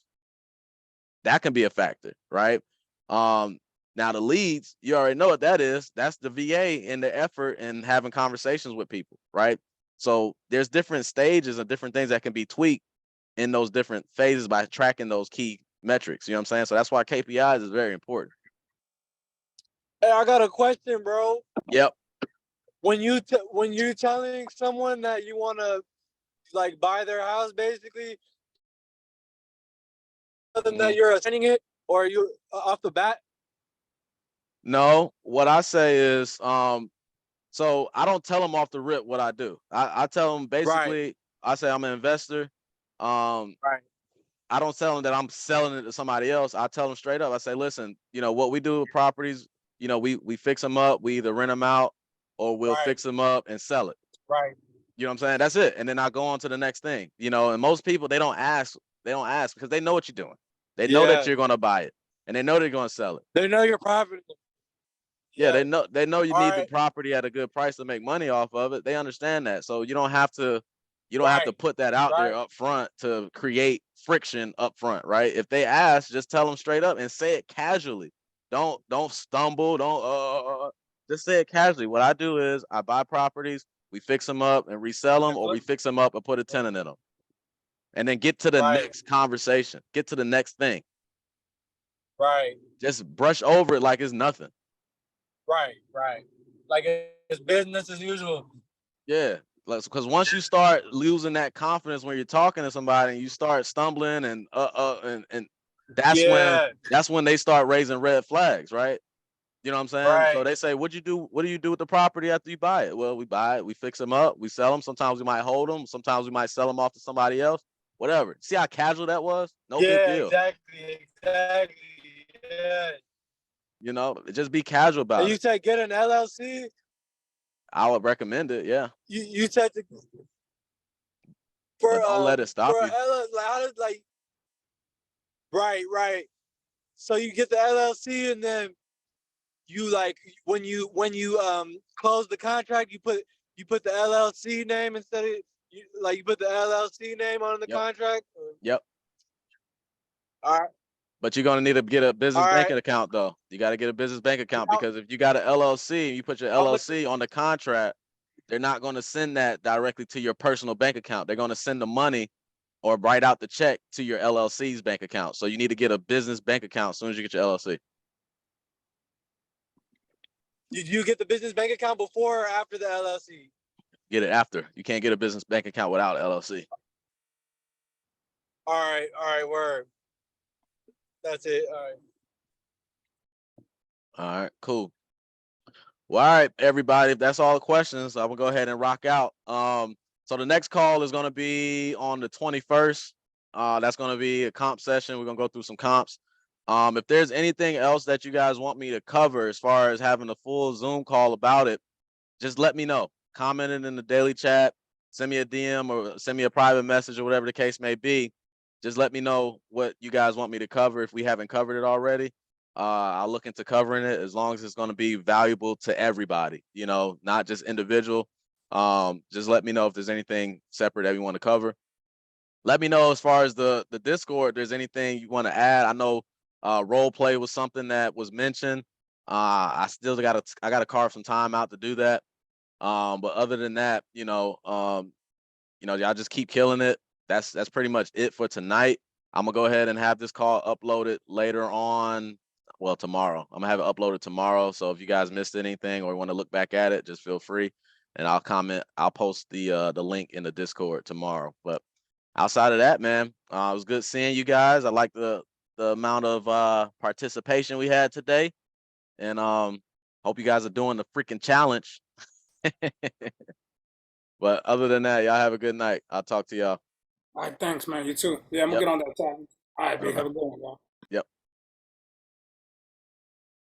That can be a factor, right? Now the leads, you already know what that is. That's the VA and the effort and having conversations with people, right? So there's different stages and different things that can be tweaked in those different phases by tracking those key metrics. You know what I'm saying? So that's why KPIs is very important. Hey, I got a question, bro. Yep. When you're telling someone that you want to like buy their house, basically, tell them that you're assigning it, or you off the bat. No, what I say is, so I don't tell them off the rip what I do. I tell them basically, I say I'm an investor. Right. I don't tell them that I'm selling it to somebody else. I tell them straight up. I say, listen, you know what we do with properties. You know, we fix them up. We either rent them out or we'll Right. fix them up and sell it. Right. You know what I'm saying? That's it. And then I go on to the next thing. You know, and most people they don't ask because they know what you're doing. They know that you're gonna buy it and they know they're gonna sell it. They know your property. Yeah, they know you need the Alright. property at a good price to make money off of it. They understand that. So you don't have to Right. put that out there Right. up front to create friction up front, right? If they ask, just tell them straight up and say it casually. Don't stumble, don't just say it casually. What I do is I buy properties, we fix them up and resell them, or we fix them up and put a tenant in them. And then get to the Right. next conversation, get to the next thing. Right. Just brush over it like it's nothing. Right. Right. Like it's business as usual. Yeah, because once you start losing that confidence when you're talking to somebody and you start stumbling and and that's when they start raising red flags, right? You know what I'm saying? So Right. they say, what do you do with the property after you buy it? Well, we buy it, we fix them up, we sell them. Sometimes we might hold them, sometimes we might sell them off to somebody else. Whatever. See how casual that was? No big deal. Exactly. Yeah. You know, just be casual about And you it. said get an LLC. I would recommend it, yeah. You said But don't let it stop for you. like how does like right. So you get the LLC and then you like when you close the contract, you put the LLC name instead of you put the LLC name on the Yep. contract. Yep. All right. But you're gonna need to get a business All banking right. account though. You got to get a business bank account How- because if you got an LLC and you put your how much- LLC on the contract, they're not going to send that directly to your personal bank account. They're going to send the money or write out the check to your LLC's bank account. So you need to get a business bank account as soon as you get your LLC. Did you get the business bank account before or after the LLC? Get it after. You can't get a business bank account without an LLC. All right, word. That's it. All right. All right, cool. Well, all right, everybody. If that's all the questions, I will go ahead and rock out. So the next call is going to be on the 21st. That's going to be a comp session. We're going to go through some comps. If there's anything else that you guys want me to cover as far as having a full Zoom call about it, just let me know. Comment it in the daily chat, send me a DM or send me a private message or whatever the case may be. Just let me know what you guys want me to cover if we haven't covered it already. I'll look into covering it as long as it's going to be valuable to everybody, you know, not just individual. Just let me know if there's anything separate that we want to cover. Let me know as far as the Discord, there's anything you want to add. I know role play was something that was mentioned. I still got to carve some time out to do that. But other than that, y'all just keep killing it. That's pretty much it for tonight. I'm gonna go ahead and have this call uploaded later on. Well, tomorrow. I'm gonna have it uploaded tomorrow. So if you guys missed anything or want to look back at it, just feel free. And I'll post the link in the Discord tomorrow. But outside of that, man, it was good seeing you guys. I like the amount of participation we had today. And hope you guys are doing the freaking challenge. But other than that, y'all have a good night. I'll talk to y'all. All right, thanks, man. You too. Yeah, I'm gonna Yep. get on that time. All right, B. Okay. Have a good one, y'all. Yep.